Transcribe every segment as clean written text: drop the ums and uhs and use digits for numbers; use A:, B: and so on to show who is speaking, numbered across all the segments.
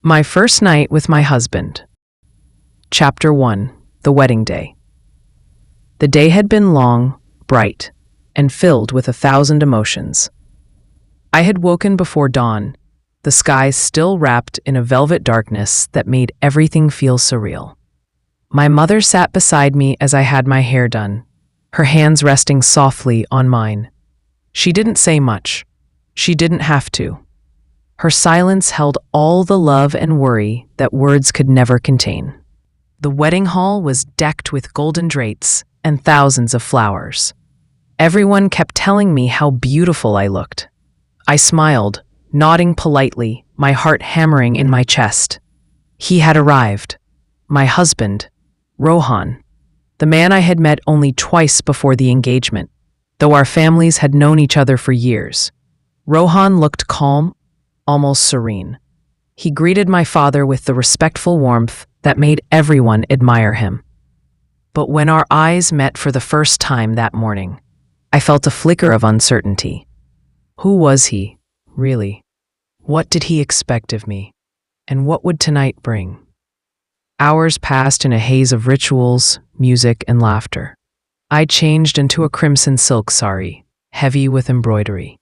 A: My first night with my husband. Chapter 1. The Wedding Day. The day had been long, bright, and filled with 1,000 emotions. I had woken before dawn, the sky still wrapped in a velvet darkness that made everything feel surreal. My mother sat beside me as I had my hair done, her hands resting softly on mine. She didn't say much. She didn't have to. Her silence held all the love and worry that words could never contain. The wedding hall was decked with golden drapes and thousands of flowers. Everyone kept telling me how beautiful I looked. I smiled, nodding politely, my heart hammering in my chest. He had arrived. My husband, Rohan, the man I had met only twice before the engagement, though our families had known each other for years. Rohan looked calm, almost serene. He greeted my father with the respectful warmth that made everyone admire him. But when our eyes met for the first time that morning, I felt a flicker of uncertainty. Who was he, really? What did he expect of me? And what would tonight bring? Hours passed in a haze of rituals, music, and laughter. I changed into a crimson silk sari, heavy with embroidery.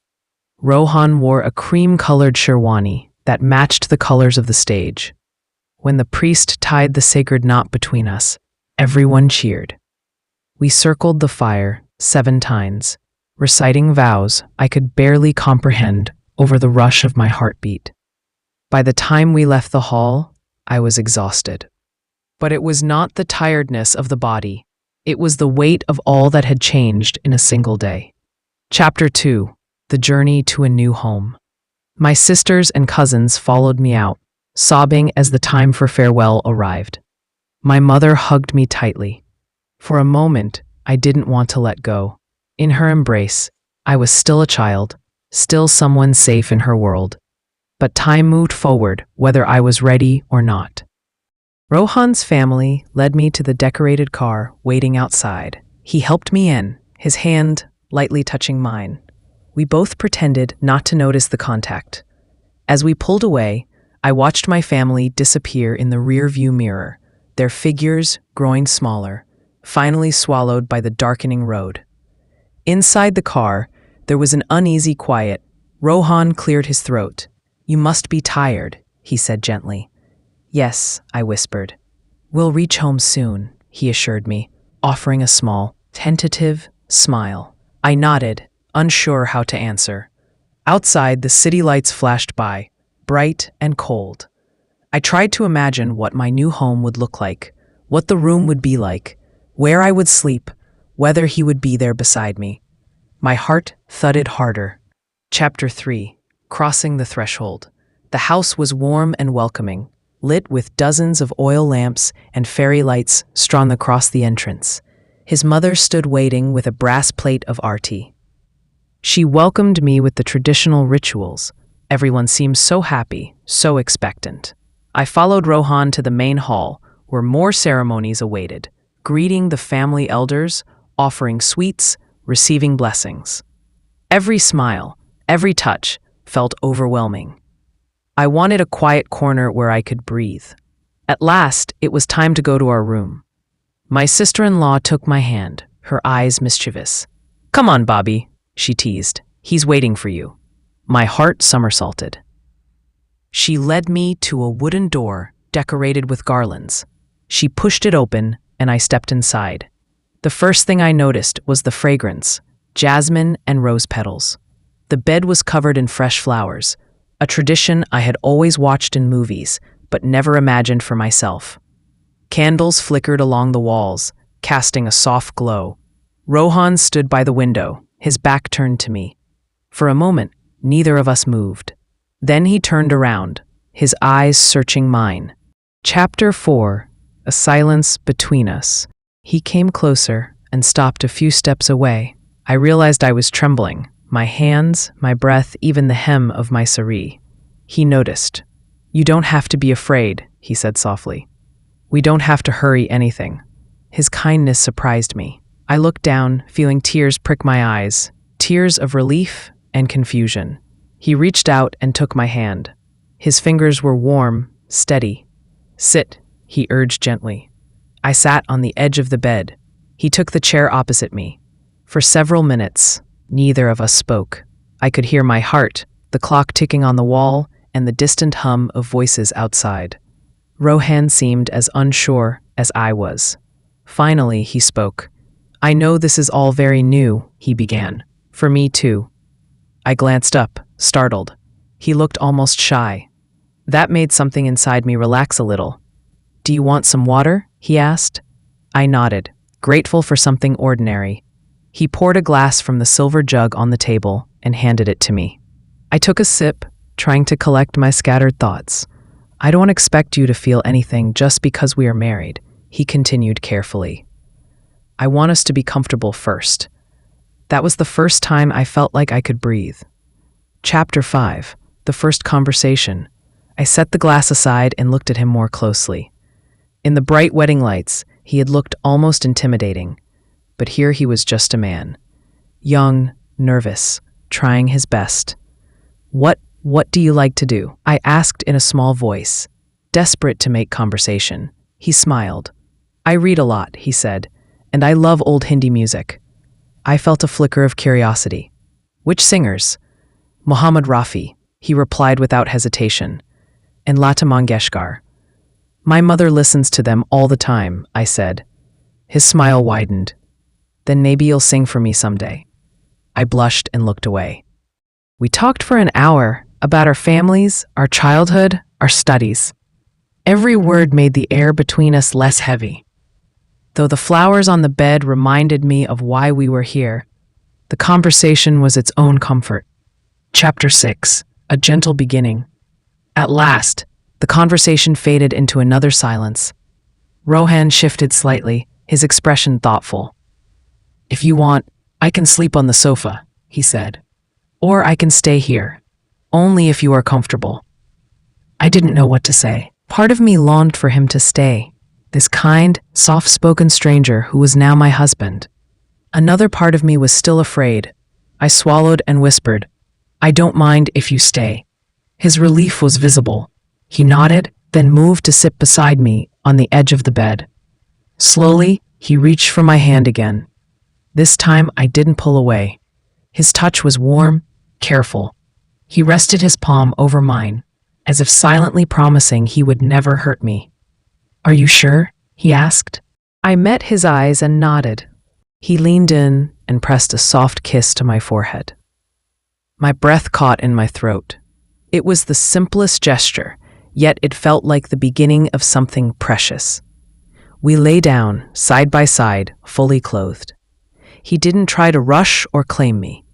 A: Rohan wore a cream-colored sherwani that matched the colors of the stage. When the priest tied the sacred knot between us, everyone cheered. We circled the fire 7 times, reciting vows I could barely comprehend over the rush of my heartbeat. By the time we left the hall, I was exhausted. But it was not the tiredness of the body. It was the weight of all that had changed in a single day. Chapter 2. The Journey to a New Home. My sisters and cousins followed me out, sobbing as the time for farewell arrived. My mother hugged me tightly. For a moment, I didn't want to let go. In her embrace, I was still a child, still someone safe in her world. But time moved forward, whether I was ready or not. Rohan's family led me to the decorated car waiting outside. He helped me in, his hand lightly touching mine. We both pretended not to notice the contact. As we pulled away, I watched my family disappear in the rearview mirror, their figures growing smaller, finally swallowed by the darkening road. Inside the car, there was an uneasy quiet. Rohan cleared his throat. "You must be tired," he said gently. "Yes," I whispered. "We'll reach home soon," he assured me, offering a small, tentative smile. I nodded, unsure how to answer. Outside, the city lights flashed by, bright and cold. I tried to imagine what my new home would look like, what the room would be like, where I would sleep, whether he would be there beside me. My heart thudded harder. Chapter 3. Crossing the Threshold. The house was warm and welcoming, lit with dozens of oil lamps and fairy lights strewn across the entrance. His mother stood waiting with a brass plate of arti. She welcomed me with the traditional rituals. Everyone seemed so happy, so expectant. I followed Rohan to the main hall, where more ceremonies awaited, greeting the family elders, offering sweets, receiving blessings. Every smile, every touch, felt overwhelming. I wanted a quiet corner where I could breathe. At last, it was time to go to our room. My sister-in-law took my hand, her eyes mischievous. "Come on, Bobby," she teased. "He's waiting for you." My heart somersaulted. She led me to a wooden door decorated with garlands. She pushed it open, and I stepped inside. The first thing I noticed was the fragrance, jasmine and rose petals. The bed was covered in fresh flowers, a tradition I had always watched in movies, but never imagined for myself. Candles flickered along the walls, casting a soft glow. Rohan stood by the window, his back turned to me. For a moment, neither of us moved. Then he turned around, his eyes searching mine. Chapter 4. A Silence Between Us. He came closer and stopped a few steps away. I realized I was trembling, my hands, my breath, even the hem of my sari. He noticed. "You don't have to be afraid," he said softly. "We don't have to hurry anything." His kindness surprised me. I looked down, feeling tears prick my eyes, tears of relief and confusion. He reached out and took my hand. His fingers were warm, Steady. Sit, he urged gently. I sat on the edge of the bed. He took the chair opposite me. For several minutes, neither of us spoke. I could hear my heart, the clock ticking on the wall, and the distant hum of voices outside. Rohan seemed as unsure as I was. Finally, he spoke. I know this is all very new, he began. For me too. I glanced up, startled. He looked almost shy. That made something inside me relax a little. Do you want some water? He asked. I nodded, grateful for something ordinary. He poured a glass from the silver jug on the table and handed it to me. I took a sip, trying to collect my scattered thoughts. I don't expect you to feel anything just because we are married, he continued carefully. I want us to be comfortable first. That was the first time I felt like I could breathe. Chapter 5, the first conversation. I set the glass aside and looked at him more closely. In the bright wedding lights, he had looked almost intimidating, but here he was just a man. Young, nervous, trying his best. What do you like to do? I asked in a small voice, desperate to make conversation. He smiled. I read a lot, he said, and I love old Hindi music. I felt a flicker of curiosity. Which singers? Muhammad Rafi, he replied without hesitation, and Lata Mangeshkar. My mother listens to them all the time, I said. His smile widened. Then maybe you'll sing for me someday. I blushed and looked away. We talked for an hour about our families, our childhood, our studies. Every word made the air between us less heavy. Though the flowers on the bed reminded me of why we were here, the conversation was its own comfort. Chapter 6, a gentle beginning. At last, the conversation faded into another silence. Rohan shifted slightly, his expression thoughtful. If you want, I can sleep on the sofa, he said. Or I can stay here. Only if you are comfortable. I didn't know what to say. Part of me longed for him to stay, this kind, soft-spoken stranger who was now my husband. Another part of me was still afraid. I swallowed and whispered, I don't mind if you stay. His relief was visible. He nodded, then moved to sit beside me on the edge of the bed. Slowly, he reached for my hand again. This time, I didn't pull away. His touch was warm, careful. He rested his palm over mine, as if silently promising he would never hurt me. Are you sure? He asked. I met his eyes and nodded. He leaned in and pressed a soft kiss to my forehead. My breath caught in my throat. It was the simplest gesture, yet it felt like the beginning of something precious. We lay down, side by side, fully clothed. He didn't try to rush or claim me.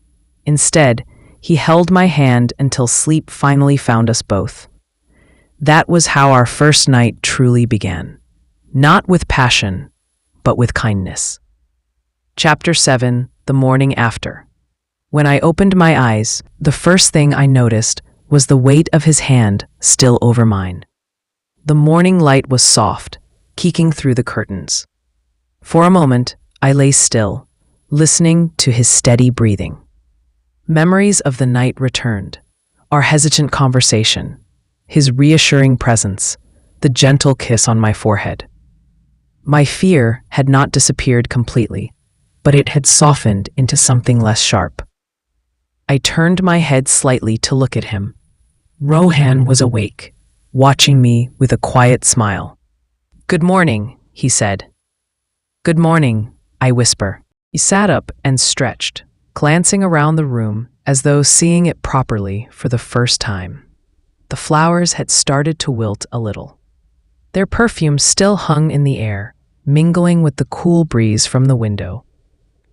A: Instead, he held my hand until sleep finally found us both. That was how our first night truly began. Not with passion, but with kindness. Chapter 7, the morning after. When I opened my eyes, the first thing I noticed was the weight of his hand still over mine. The morning light was soft, peeking through the curtains. For a moment, I lay still, listening to his steady breathing. Memories of the night returned. Our hesitant conversation, his reassuring presence, the gentle kiss on my forehead. My fear had not disappeared completely, but it had softened into something less sharp. I turned my head slightly to look at him. Rohan was awake, watching me with a quiet smile. Good morning, he said. Good morning, I whisper. He sat up and stretched, glancing around the room as though seeing it properly for the first time. The flowers had started to wilt a little. Their perfume still hung in the air, mingling with the cool breeze from the window.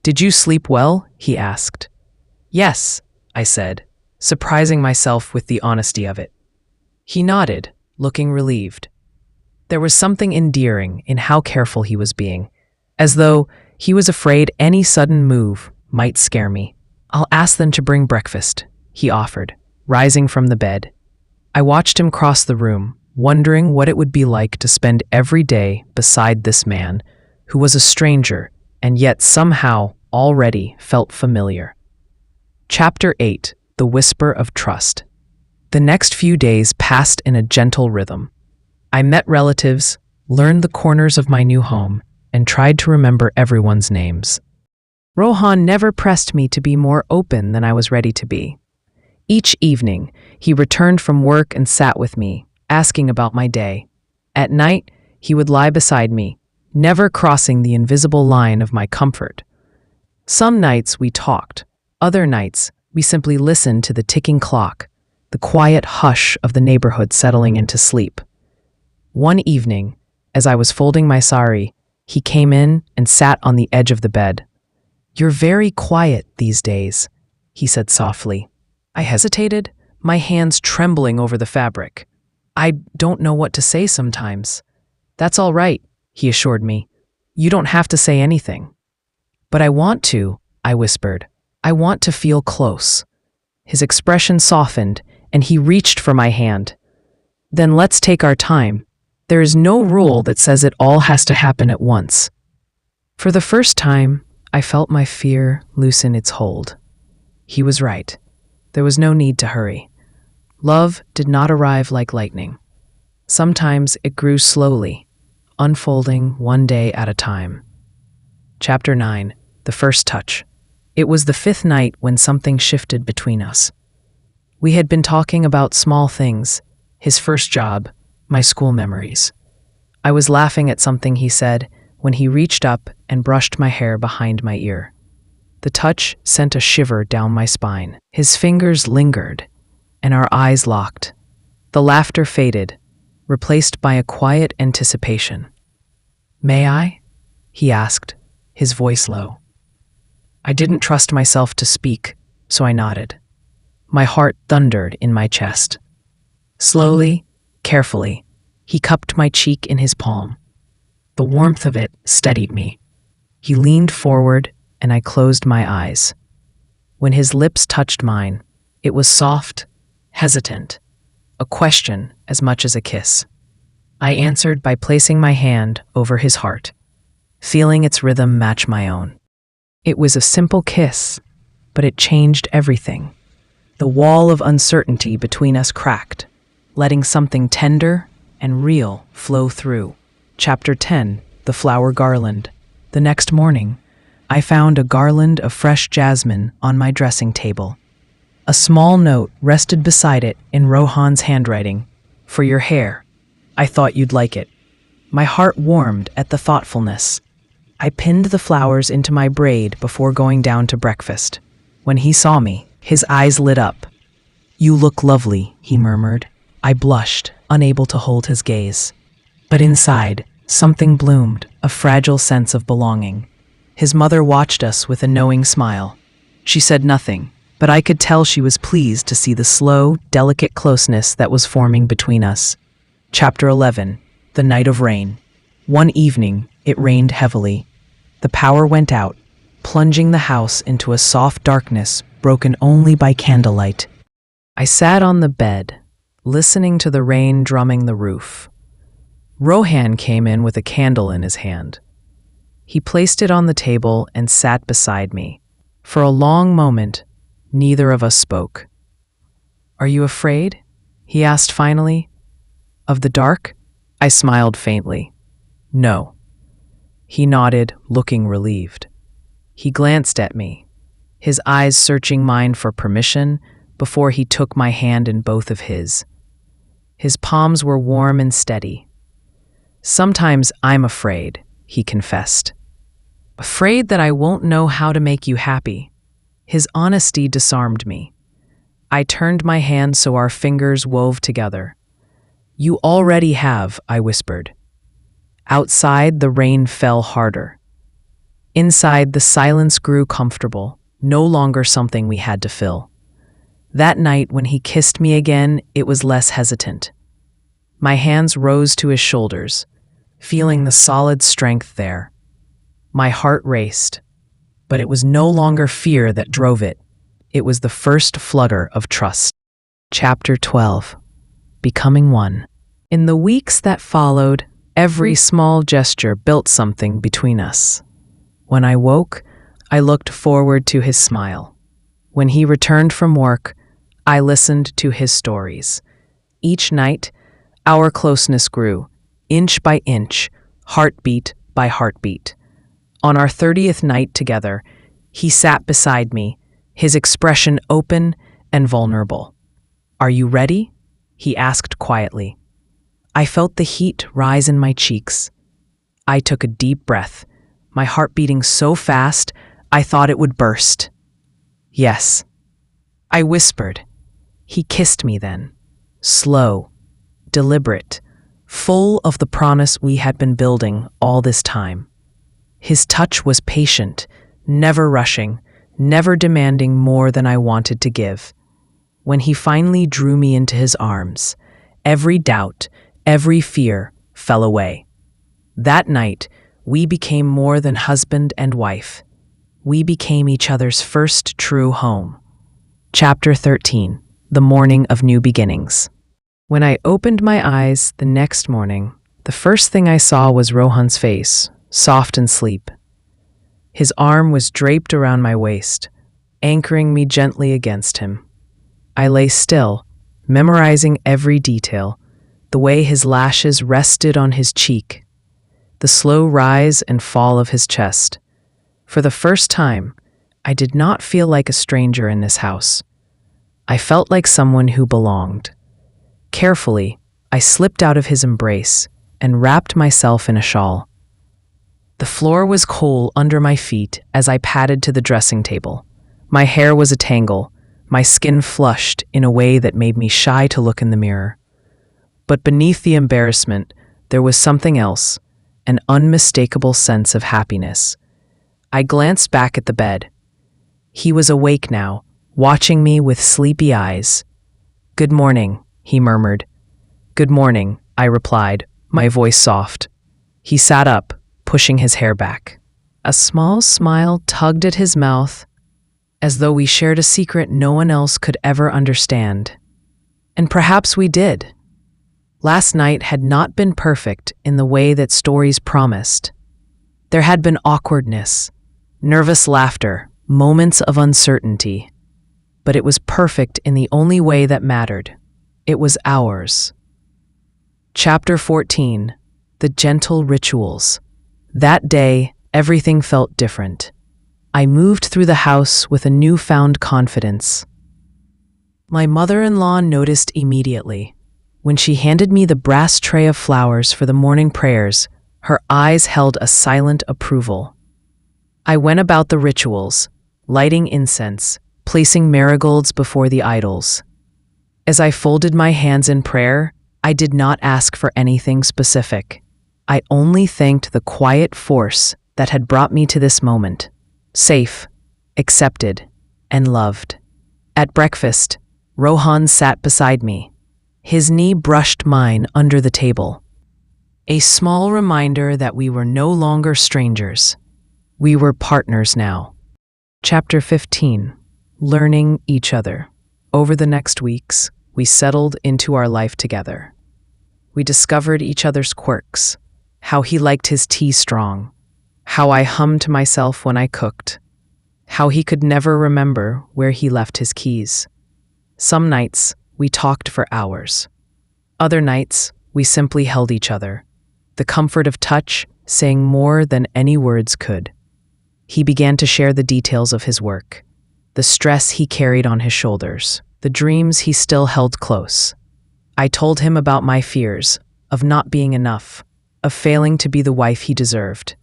A: Did you sleep well? He asked. Yes, I said, surprising myself with the honesty of it. He nodded, looking relieved. There was something endearing in how careful he was being, as though he was afraid any sudden move might scare me. I'll ask them to bring breakfast, he offered, rising from the bed. I watched him cross the room, wondering what it would be like to spend every day beside this man, who was a stranger and yet somehow already felt familiar. Chapter 8, The Whisper of Trust. The next few days passed in a gentle rhythm. I met relatives, learned the corners of my new home, and tried to remember everyone's names. Rohan never pressed me to be more open than I was ready to be. Each evening, he returned from work and sat with me, asking about my day. At night, he would lie beside me, never crossing the invisible line of my comfort. Some nights we talked, other nights we simply listened to the ticking clock, the quiet hush of the neighborhood settling into sleep. One evening, as I was folding my sari, he came in and sat on the edge of the bed. "You're very quiet these days," he said softly. I hesitated, my hands trembling over the fabric. "I don't know what to say sometimes." "That's all right," he assured me. "You don't have to say anything." "But I want to," I whispered. "I want to feel close." His expression softened, and he reached for my hand. "Then let's take our time. There is no rule that says it all has to happen at once." For the first time, I felt my fear loosen its hold. He was right. There was no need to hurry. Love did not arrive like lightning. Sometimes it grew slowly, unfolding one day at a time. Chapter 9. The First Touch. It was the fifth night when something shifted between us. We had been talking about small things, his first job, my school memories. I was laughing at something he said when he reached up and brushed my hair behind my ear. The touch sent a shiver down my spine. His fingers lingered, and our eyes locked. The laughter faded, replaced by a quiet anticipation. "May I?" he asked, his voice low. I didn't trust myself to speak, so I nodded. My heart thundered in my chest. Slowly, carefully, he cupped my cheek in his palm. The warmth of it steadied me. He leaned forward, and I closed my eyes. When his lips touched mine, it was soft, hesitant, a question as much as a kiss. I answered by placing my hand over his heart, feeling its rhythm match my own. It was a simple kiss, but it changed everything. The wall of uncertainty between us cracked, letting something tender and real flow through. Chapter 10. The Flower Garland. The next morning, I found a garland of fresh jasmine on my dressing table. A small note rested beside it in Rohan's handwriting. "For your hair. I thought you'd like it." My heart warmed at the thoughtfulness. I pinned the flowers into my braid before going down to breakfast. When he saw me, his eyes lit up. "You look lovely," he murmured. I blushed, unable to hold his gaze. But inside, something bloomed, a fragile sense of belonging. His mother watched us with a knowing smile. She said nothing, but I could tell she was pleased to see the slow, delicate closeness that was forming between us. Chapter 11. The Night of Rain. One evening, it rained heavily. The power went out, plunging the house into a soft darkness broken only by candlelight. I sat on the bed, listening to the rain drumming the roof. Rohan came in with a candle in his hand. He placed it on the table and sat beside me. For a long moment, neither of us spoke. "Are you afraid?" he asked finally. "Of the dark?" I smiled faintly. "No." He nodded, looking relieved. He glanced at me, his eyes searching mine for permission before he took my hand in both of his. His palms were warm and steady. "Sometimes I'm afraid," he confessed. "Afraid that I won't know how to make you happy." His honesty disarmed me. I turned my hand so our fingers wove together. "You already have," I whispered. Outside, the rain fell harder. Inside, the silence grew comfortable, no longer something we had to fill. That night, when he kissed me again, it was less hesitant. My hands rose to his shoulders, feeling the solid strength there. My heart raced, but it was no longer fear that drove it. It was the first flutter of trust. Chapter 12. Becoming One. In the weeks that followed, every small gesture built something between us. When I woke, I looked forward to his smile. When he returned from work, I listened to his stories. Each night, Our closeness grew, inch by inch, heartbeat by heartbeat. On our 30th night together, he sat beside me, his expression open and vulnerable. "Are you ready?" he asked quietly. I felt the heat rise in my cheeks. I took a deep breath, my heart beating so fast I thought it would burst. "Yes," I whispered. He kissed me then, slow, deliberate, full of the promise we had been building all this time. His touch was patient, never rushing, never demanding more than I wanted to give. When he finally drew me into his arms, every doubt, every fear fell away. That night, we became more than husband and wife. We became each other's first true home. Chapter 13. The Morning of New Beginnings. When I opened my eyes the next morning, the first thing I saw was Rohan's face, soft and asleep. His arm was draped around my waist, anchoring me gently against him. I lay still, memorizing every detail, the way his lashes rested on his cheek, the slow rise and fall of his chest. For the first time, I did not feel like a stranger in this house. I felt like someone who belonged. Carefully, I slipped out of his embrace and wrapped myself in a shawl. The floor was cool under my feet as I padded to the dressing table. My hair was a tangle, my skin flushed in a way that made me shy to look in the mirror. But beneath the embarrassment, there was something else, an unmistakable sense of happiness. I glanced back at the bed. He was awake now, watching me with sleepy eyes. "Good morning," he murmured. "Good morning," I replied, my voice soft. He sat up, pushing his hair back. A small smile tugged at his mouth, as though we shared a secret no one else could ever understand. And perhaps we did. Last night had not been perfect in the way that stories promised. There had been awkwardness, nervous laughter, moments of uncertainty. But it was perfect in the only way that mattered. It was ours. Chapter 14. The Gentle Rituals. That day, everything felt different. I moved through the house with a newfound confidence. My mother-in-law noticed immediately. When she handed me the brass tray of flowers for the morning prayers, her eyes held a silent approval. I went about the rituals, lighting incense, placing marigolds before the idols. As I folded my hands in prayer, I did not ask for anything specific. I only thanked the quiet force that had brought me to this moment, safe, accepted, and loved. At breakfast, Rohan sat beside me. His knee brushed mine under the table. A small reminder that we were no longer strangers. We were partners now. Chapter 15. Learning each other. Over the next weeks, we settled into our life together. We discovered each other's quirks, how he liked his tea strong, how I hummed to myself when I cooked, how he could never remember where he left his keys. Some nights, we talked for hours. Other nights, we simply held each other, the comfort of touch saying more than any words could. He began to share the details of his work, the stress he carried on his shoulders, the dreams he still held close. I told him about my fears, of not being enough, of failing to be the wife he deserved.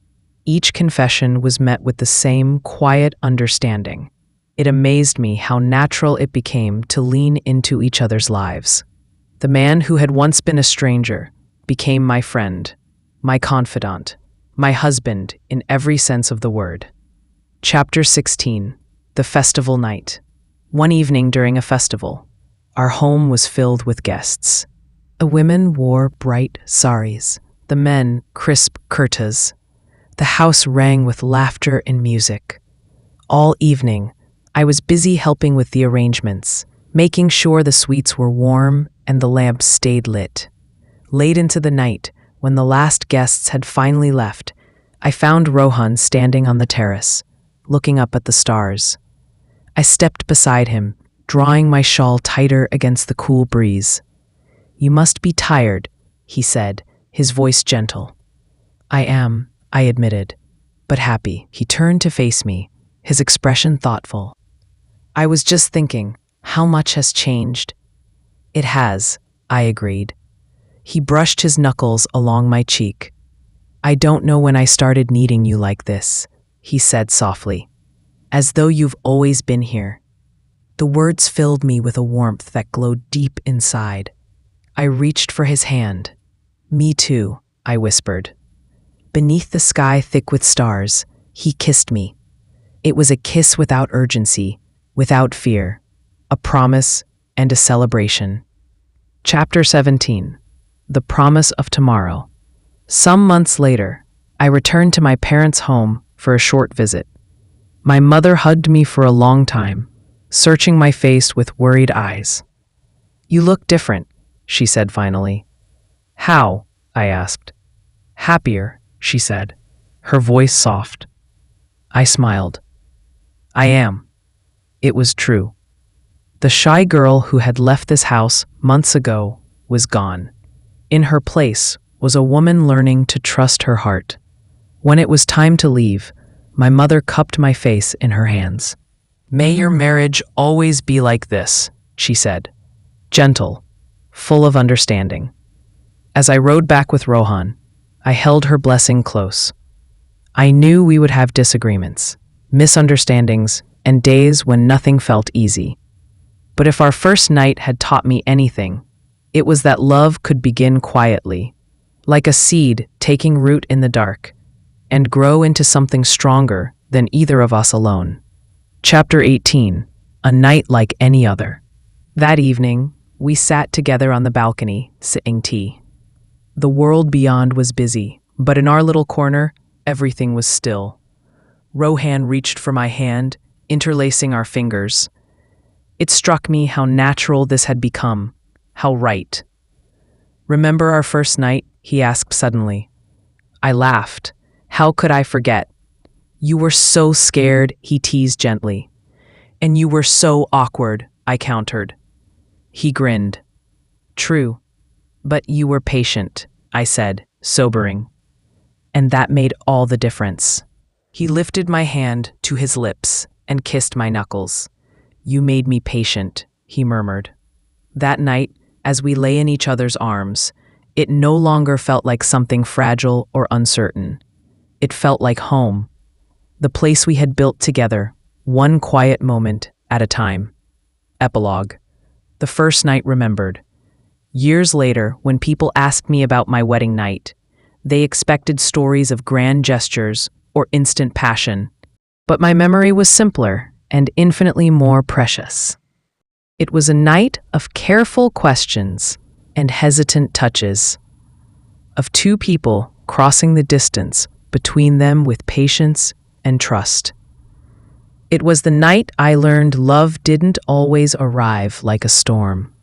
A: Each confession was met with the same quiet understanding. It amazed me how natural it became to lean into each other's lives. The man who had once been a stranger became my friend, my confidant, my husband in every sense of the word. Chapter 16. The Festival Night. One evening during a festival, our home was filled with guests. The women wore bright saris, the men crisp kurtas. The house rang with laughter and music. All evening, I was busy helping with the arrangements, making sure the sweets were warm and the lamps stayed lit. Late into the night, when the last guests had finally left, I found Rohan standing on the terrace, looking up at the stars. I stepped beside him, drawing my shawl tighter against the cool breeze. You must be tired, he said, his voice gentle. I am, I admitted, but happy. He turned to face me, his expression thoughtful. I was just thinking, how much has changed? It has, I agreed. He brushed his knuckles along my cheek. I don't know when I started needing you like this, he said softly, as though you've always been here. The words filled me with a warmth that glowed deep inside. I reached for his hand. Me too, I whispered. Beneath the sky thick with stars, he kissed me. It was a kiss without urgency, without fear, a promise and a celebration. Chapter 17. The Promise of Tomorrow. Some months later, I returned to my parents' home for a short visit. My mother hugged me for a long time, searching my face with worried eyes. You look different, she said finally. How? I asked. Happier, she said, her voice soft. I smiled. I am. It was true. The shy girl who had left this house months ago was gone. In her place was a woman learning to trust her heart. When it was time to leave, my mother cupped my face in her hands. May your marriage always be like this, she said, gentle, full of understanding. As I rode back with Rohan, I held her blessing close. I knew we would have disagreements, misunderstandings, and days when nothing felt easy. But if our first night had taught me anything, it was that love could begin quietly, like a seed taking root in the dark, and grow into something stronger than either of us alone. Chapter 18. A Night Like Any Other. That evening, we sat together on the balcony, sipping tea. The world beyond was busy, but in our little corner, everything was still. Rohan reached for my hand, interlacing our fingers. It struck me how natural this had become, how right. Remember our first night? He asked suddenly. I laughed. How could I forget? You were so scared, he teased gently. And you were so awkward, I countered. He grinned. True, but you were patient, I said, sobering. And that made all the difference. He lifted my hand to his lips and kissed my knuckles. You made me patient, he murmured. That night, as we lay in each other's arms, it no longer felt like something fragile or uncertain. It felt like home, the place we had built together, one quiet moment at a time. Epilogue. The first night remembered. Years later, when people asked me about my wedding night, they expected stories of grand gestures or instant passion. But my memory was simpler and infinitely more precious. It was a night of careful questions and hesitant touches, of two people crossing the distance between them with patience and trust. It was the night I learned love didn't always arrive like a storm.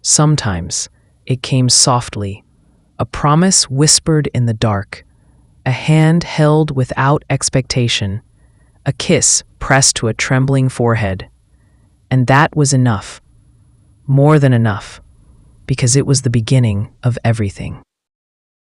A: Sometimes it came softly, a promise whispered in the dark, a hand held without expectation, a kiss pressed to a trembling forehead. And that was enough, more than enough, because it was the beginning of everything.